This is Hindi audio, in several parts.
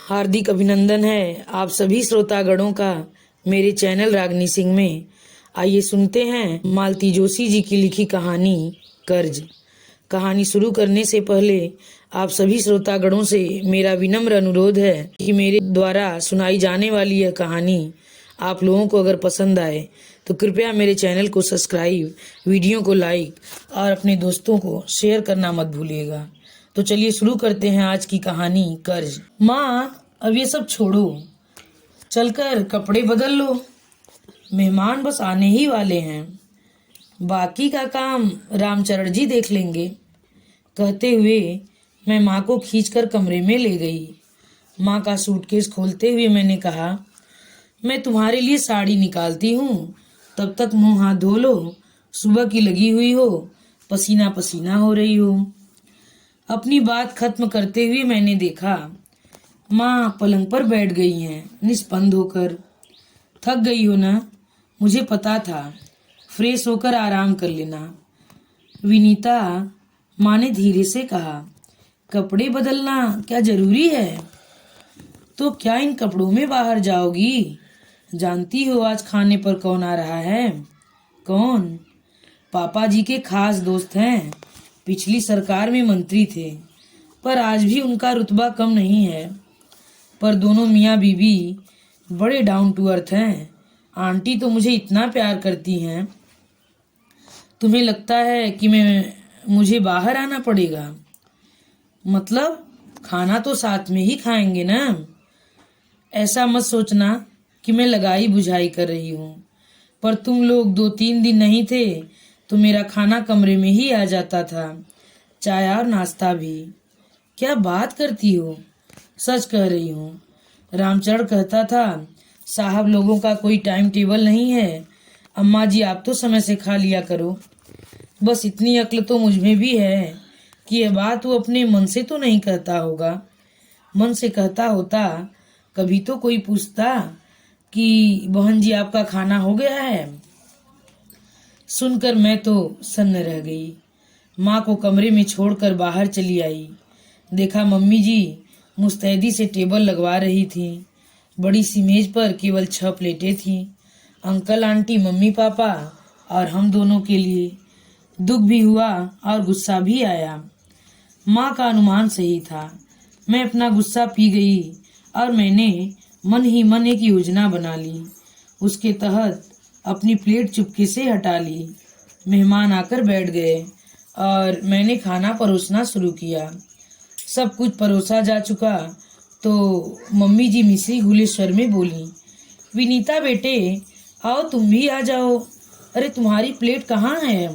हार्दिक अभिनंदन है आप सभी श्रोतागणों का मेरे चैनल रागनी सिंह में। आइए सुनते हैं मालती जोशी जी की लिखी कहानी कर्ज। कहानी शुरू करने से पहले आप सभी श्रोतागणों से मेरा विनम्र अनुरोध है कि मेरे द्वारा सुनाई जाने वाली यह कहानी आप लोगों को अगर पसंद आए तो कृपया मेरे चैनल को सब्सक्राइब, वीडियो को लाइक और अपने दोस्तों को शेयर करना मत भूलिएगा। तो चलिए शुरू करते हैं आज की कहानी कर्ज। माँ, अब ये सब छोड़ो, चलकर कपड़े बदल लो, मेहमान बस आने ही वाले हैं, बाकी का काम रामचरण जी देख लेंगे। कहते हुए मैं माँ को खींचकर कमरे में ले गई। माँ का सूटकेस खोलते हुए मैंने कहा, मैं तुम्हारे लिए साड़ी निकालती हूँ, तब तक मुंह हाथ धो लो, सुबह की लगी हुई हो, पसीना पसीना हो रही हो। अपनी बात खत्म करते हुए मैंने देखा माँ पलंग पर बैठ गई हैं निस्पंद होकर। थक गई हो ना, मुझे पता था, फ्रेश होकर आराम कर लेना। विनीता, माँ ने धीरे से कहा, कपड़े बदलना क्या जरूरी है? तो क्या इन कपड़ों में बाहर जाओगी? जानती हो आज खाने पर कौन आ रहा है? कौन? पापा जी के खास दोस्त हैं, पिछली सरकार में मंत्री थे, पर आज भी उनका रुतबा कम नहीं है। पर दोनों मियाँ बीबी बड़े डाउन टू अर्थ हैं। आंटी तो मुझे इतना प्यार करती हैं। तुम्हें लगता है कि मुझे बाहर आना पड़ेगा? मतलब खाना तो साथ में ही खाएंगे ना। ऐसा मत सोचना कि मैं लगाई बुझाई कर रही हूँ, पर तुम लोग 2-3 दिन नहीं थे तो मेरा खाना कमरे में ही आ जाता था, चाय और नाश्ता भी। क्या बात करती हो? सच कह रही हूँ। रामचरण कहता था, साहब लोगों का कोई टाइम टेबल नहीं है, अम्मा जी आप तो समय से खा लिया करो। बस इतनी अक्ल तो मुझ में भी है कि यह बात वो अपने मन से तो नहीं कहता होगा। मन से कहता होता कभी तो कोई पूछता कि बहन जी आपका खाना हो गया है। सुनकर मैं तो सन्न रह गई। माँ को कमरे में छोड़कर बाहर चली आई। देखा मम्मी जी मुस्तैदी से टेबल लगवा रही थी। बड़ी सी मेज पर केवल 6 प्लेटें थीं। अंकल आंटी, मम्मी पापा और हम दोनों के लिए। दुख भी हुआ और गुस्सा भी आया। माँ का अनुमान सही था। मैं अपना गुस्सा पी गई और मैंने मन ही मन एक योजना बना ली। उसके तहत अपनी प्लेट चुपके से हटा ली। मेहमान आकर बैठ गए और मैंने खाना परोसना शुरू किया। सब कुछ परोसा जा चुका तो मम्मी जी मिश्री घुले स्वर में बोली, विनीता बेटे आओ तुम भी आ जाओ। अरे तुम्हारी प्लेट कहाँ है?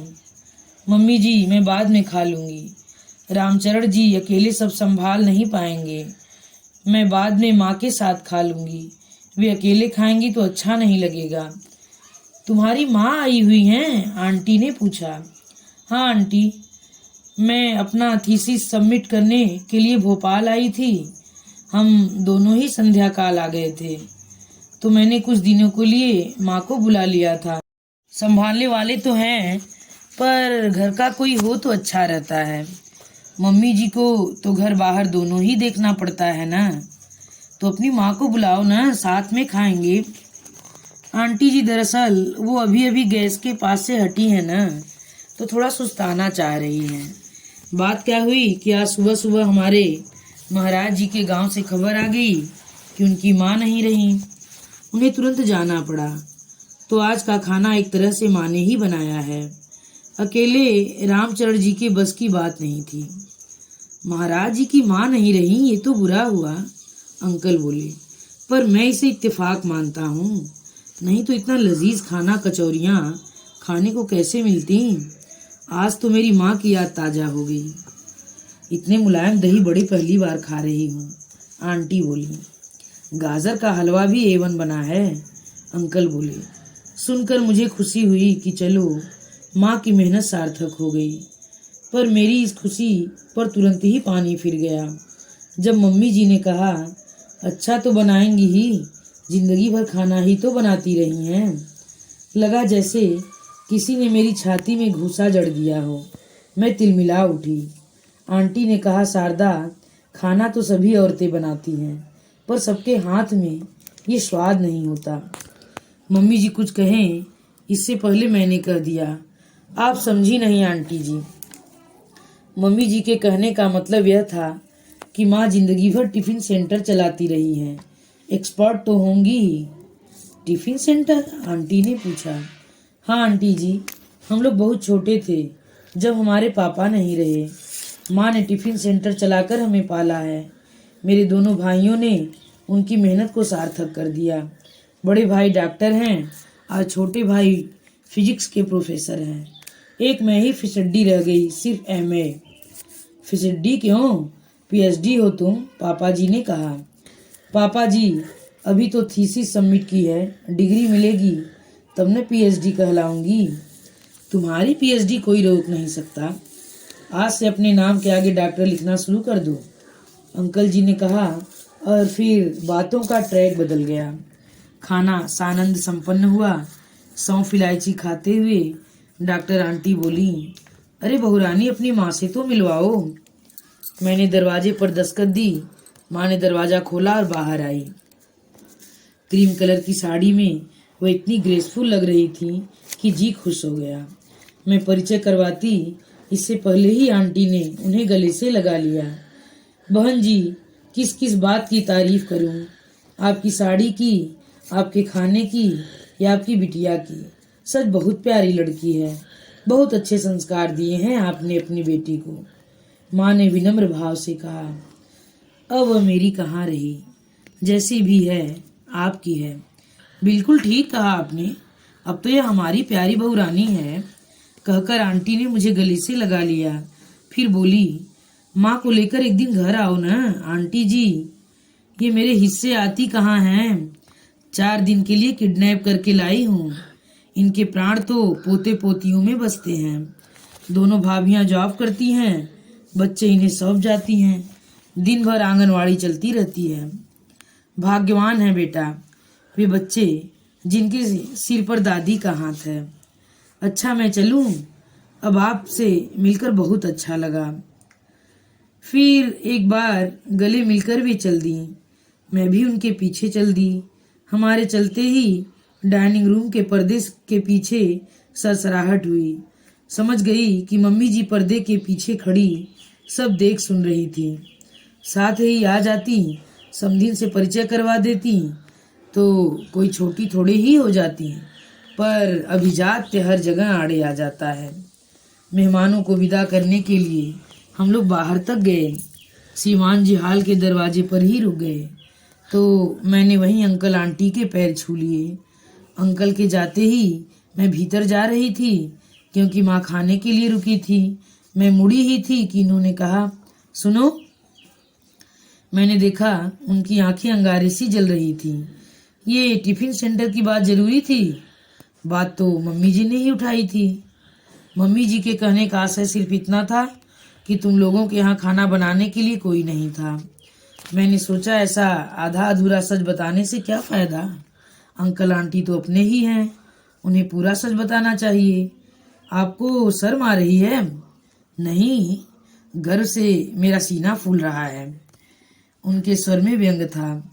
मम्मी जी मैं बाद में खा लूंगी, रामचरण जी अकेले सब संभाल नहीं पाएंगे, मैं बाद में माँ के साथ खा लूंगी, वे अकेले खाएंगी तो अच्छा नहीं लगेगा। तुम्हारी माँ आई हुई हैं? आंटी ने पूछा। हाँ आंटी, मैं अपना थीसिस सबमिट करने के लिए भोपाल आई थी। हम दोनों ही संध्या काल आ गए थे, तो मैंने कुछ दिनों के लिए माँ को बुला लिया था। संभालने वाले तो हैं, पर घर का कोई हो तो अच्छा रहता है। मम्मी जी को तो घर बाहर दोनों ही देखना पड़ता है ना। तो अपनी माँ को बुलाओ ना, साथ में खाएंगे। आंटी जी दरअसल वो अभी अभी गैस के पास से हटी है ना, तो थोड़ा सुस्ताना चाह रही हैं। बात क्या हुई कि आज सुबह सुबह हमारे महाराज जी के गांव से खबर आ गई कि उनकी माँ नहीं रही। उन्हें तुरंत जाना पड़ा, तो आज का खाना एक तरह से माँ ने ही बनाया है। अकेले रामचरण जी के बस की बात नहीं थी। महाराज जी की माँ नहीं रही, ये तो बुरा हुआ, अंकल बोले, पर मैं इसे इत्तेफाक मानता हूँ। नहीं तो इतना लजीज खाना कचौरियाँ खाने को कैसे मिलती। आज तो मेरी माँ की याद ताजा हो गई। इतने मुलायम दही बड़े पहली बार खा रही हूँ, आंटी बोली। गाजर का हलवा भी A1 बना है, अंकल बोले। सुनकर मुझे खुशी हुई कि चलो माँ की मेहनत सार्थक हो गई, पर मेरी इस खुशी पर तुरंत ही पानी फिर गया जब मम्मी जी ने कहा, अच्छा तो बनाएंगी ही, जिंदगी भर खाना ही तो बनाती रही हैं। लगा जैसे किसी ने मेरी छाती में घूंसा जड़ दिया हो। मैं तिलमिला उठी। आंटी ने कहा, शारदा खाना तो सभी औरतें बनाती हैं, पर सबके हाथ में ये स्वाद नहीं होता। मम्मी जी कुछ कहें इससे पहले मैंने कह दिया, आप समझी नहीं आंटी जी। मम्मी जी के कहने का मतलब यह था कि माँ जिंदगी भर टिफिन सेंटर चलाती रही हैं, एक्सपर्ट तो होंगी ही। Tiffin centre? आंटी ने पूछा। हाँ आंटी जी, हम लोग बहुत छोटे थे जब हमारे पापा नहीं रहे। माँ ने टिफिन सेंटर चलाकर हमें पाला है। मेरे दोनों भाइयों ने उनकी मेहनत को सार्थक कर दिया। बड़े भाई डॉक्टर हैं और छोटे भाई फिजिक्स के प्रोफेसर हैं। एक मैं ही फिसड्डी रह गई, सिर्फ एमए। फिसड्डी क्यों? पीएचडी हो तुम, पापा जी ने कहा। पापा जी, अभी तो थीसिस सबमिट की है, डिग्री मिलेगी तब न पीएचडी कहलाऊंगी। तुम्हारी पीएचडी कोई रोक नहीं सकता। आज से अपने नाम के आगे डॉक्टर लिखना शुरू कर दो, अंकल जी ने कहा। और फिर बातों का ट्रैक बदल गया। खाना सानंद संपन्न हुआ। सौंफ इलायची खाते हुए डॉक्टर आंटी बोली, अरे बहुरानी, अपनी माँ से तो मिलवाओ। मैंने दरवाजे पर दस्तक दी। माँ ने दरवाजा खोला और बाहर आई। क्रीम कलर की साड़ी में वह इतनी ग्रेसफुल लग रही थी कि जी खुश हो गया। मैं परिचय करवाती इससे पहले ही आंटी ने उन्हें गले से लगा लिया। बहन जी, किस किस बात की तारीफ करूं? आपकी साड़ी की, आपके खाने की या आपकी बिटिया की? सच बहुत प्यारी लड़की है। बहुत अच्छे संस्कार दिए हैं आपने अपनी बेटी को, माँ ने विनम्र भाव से कहा। अब वह मेरी कहाँ रही, जैसी भी है आपकी है। बिल्कुल ठीक कहा आपने, अब तो यह हमारी प्यारी बहू रानी है, कहकर आंटी ने मुझे गले से लगा लिया। फिर बोली, माँ को लेकर एक दिन घर आओ ना आंटी जी। ये मेरे हिस्से आती कहाँ हैं? 4 दिन के लिए किडनैप करके लाई हूँ। इनके प्राण तो पोते पोतियों में बसते हैं। दोनों भाभियाँ जॉब करती हैं, बच्चे इन्हें सौंप जाती हैं। दिन भर आंगनवाड़ी चलती रहती है। भाग्यवान है बेटा वे बच्चे जिनके सिर पर दादी का हाथ है। अच्छा मैं चलूं? अब आपसे मिलकर बहुत अच्छा लगा। फिर एक बार गले मिलकर भी चल दी। मैं भी उनके पीछे चल दी। हमारे चलते ही डाइनिंग रूम के पर्दे के पीछे सरसराहट हुई। समझ गई कि मम्मी जी पर्दे के पीछे खड़ी सब देख सुन रही थी। साथ ही आ जाती, समधीन से परिचय करवा देती तो कोई छोटी थोड़ी ही हो जाती, पर अभिजात्य हर जगह आड़े आ जाता है। मेहमानों को विदा करने के लिए हम लोग बाहर तक गए। श्रीमान जी हाल के दरवाजे पर ही रुक गए तो मैंने वहीं अंकल आंटी के पैर छू लिए। अंकल के जाते ही मैं भीतर जा रही थी क्योंकि माँ खाने के लिए रुकी थी। मैं मुड़ी ही थी कि इन्होंने कहा, सुनो। मैंने देखा उनकी आंखें अंगारे सी जल रही थी। ये टिफिन सेंटर की बात जरूरी थी? बात तो मम्मी जी ने ही उठाई थी। मम्मी जी के कहने का आशय सिर्फ इतना था कि तुम लोगों के यहाँ खाना बनाने के लिए कोई नहीं था। मैंने सोचा ऐसा आधा अधूरा सच बताने से क्या फायदा। अंकल आंटी तो अपने ही हैं, उन्हें पूरा सच बताना चाहिए। आपको शर्म आ रही है? नहीं, गर्व से मेरा सीना फूल रहा है। उनके स्वर में व्यंग था।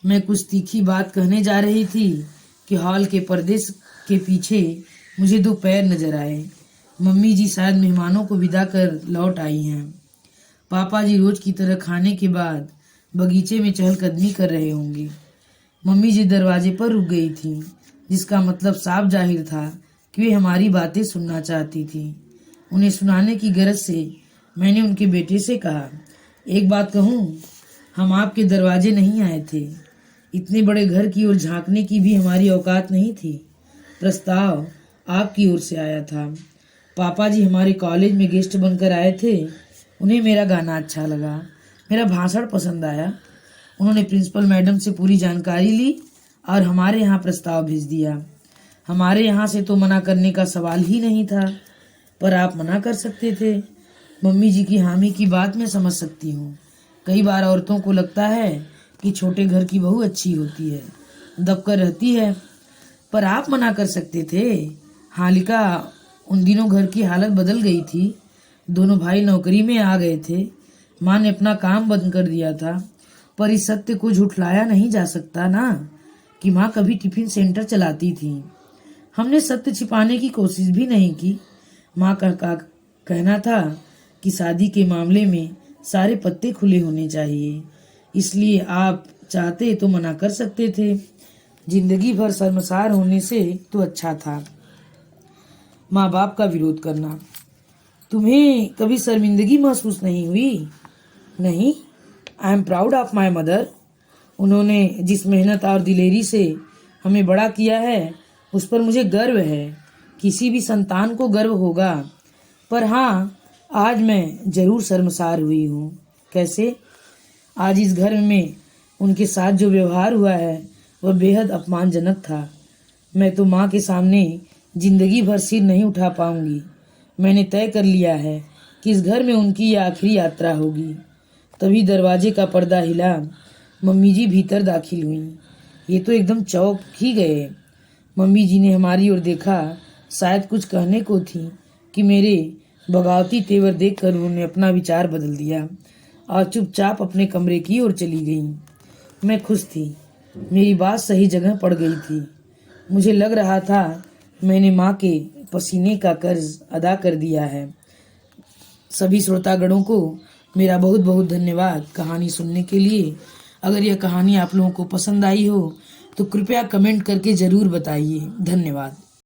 मैं कुछ तीखी बात कहने जा रही थी कि हॉल के पर्दे के पीछे मुझे 2 पैर नजर आए। मम्मी जी शायद मेहमानों को विदा कर लौट आई हैं। पापा जी रोज की तरह खाने के बाद बगीचे में चहलकदमी कर रहे होंगे। मम्मी जी दरवाजे पर रुक गई थी, जिसका मतलब साफ जाहिर था कि वे हमारी बातें सुनना चाहती थी। उन्हें सुनाने की गरज से मैंने उनके बेटे से कहा, एक बात कहूँ, हम आपके दरवाजे नहीं आए थे। इतने बड़े घर की ओर झांकने की भी हमारी औकात नहीं थी। प्रस्ताव आपकी ओर से आया था। पापा जी हमारे कॉलेज में गेस्ट बनकर आए थे। उन्हें मेरा गाना अच्छा लगा, मेरा भाषण पसंद आया। उन्होंने प्रिंसिपल मैडम से पूरी जानकारी ली और हमारे यहाँ प्रस्ताव भेज दिया। हमारे यहाँ से तो मना करने का सवाल ही नहीं था, पर आप मना कर सकते थे। मम्मी जी की हामी की बात मैं समझ सकती हूँ। कई बार औरतों को लगता है कि छोटे घर की बहू अच्छी होती है, दबकर रहती है, पर आप मना कर सकते थे। हालिका, उन दिनों घर की हालत बदल गई थी। दोनों भाई नौकरी में आ गए थे। माँ ने अपना काम बंद कर दिया था, पर इस सत्य को झुठलाया नहीं जा सकता ना कि माँ कभी टिफिन सेंटर चलाती थी। हमने सत्य छिपाने की कोशिश भी नहीं की। माँ का कहना था कि शादी के मामले में सारे पत्ते खुले होने चाहिए, इसलिए आप चाहते तो मना कर सकते थे। जिंदगी भर शर्मसार होने से तो अच्छा था माँ बाप का विरोध करना। तुम्हें कभी शर्मिंदगी महसूस नहीं हुई? नहीं, I am proud of my mother. उन्होंने जिस मेहनत और दिलेरी से हमें बड़ा किया है उस पर मुझे गर्व है। किसी भी संतान को गर्व होगा। पर हाँ, आज मैं जरूर शर्मसार हुई हूँ। कैसे? आज इस घर में उनके साथ जो व्यवहार हुआ है वह बेहद अपमानजनक था। मैं तो माँ के सामने जिंदगी भर सिर नहीं उठा पाऊंगी। मैंने तय कर लिया है कि इस घर में उनकी यह आखिरी यात्रा होगी। तभी दरवाजे का पर्दा हिला। मम्मी जी भीतर दाखिल हुईं। ये तो एकदम चौंक ही गए। मम्मी जी ने हमारी ओर देखा, शायद कुछ कहने को थी कि मेरे बगावती तेवर देखकर उन्होंने अपना विचार बदल दिया और चुपचाप अपने कमरे की ओर चली गईं। मैं खुश थी। मेरी बात सही जगह पड़ गई थी। मुझे लग रहा था मैंने माँ के पसीने का कर्ज अदा कर दिया है। सभी श्रोतागणों को मेरा बहुत बहुत धन्यवाद कहानी सुनने के लिए। अगर यह कहानी आप लोगों को पसंद आई हो तो कृपया कमेंट करके ज़रूर बताइए। धन्यवाद।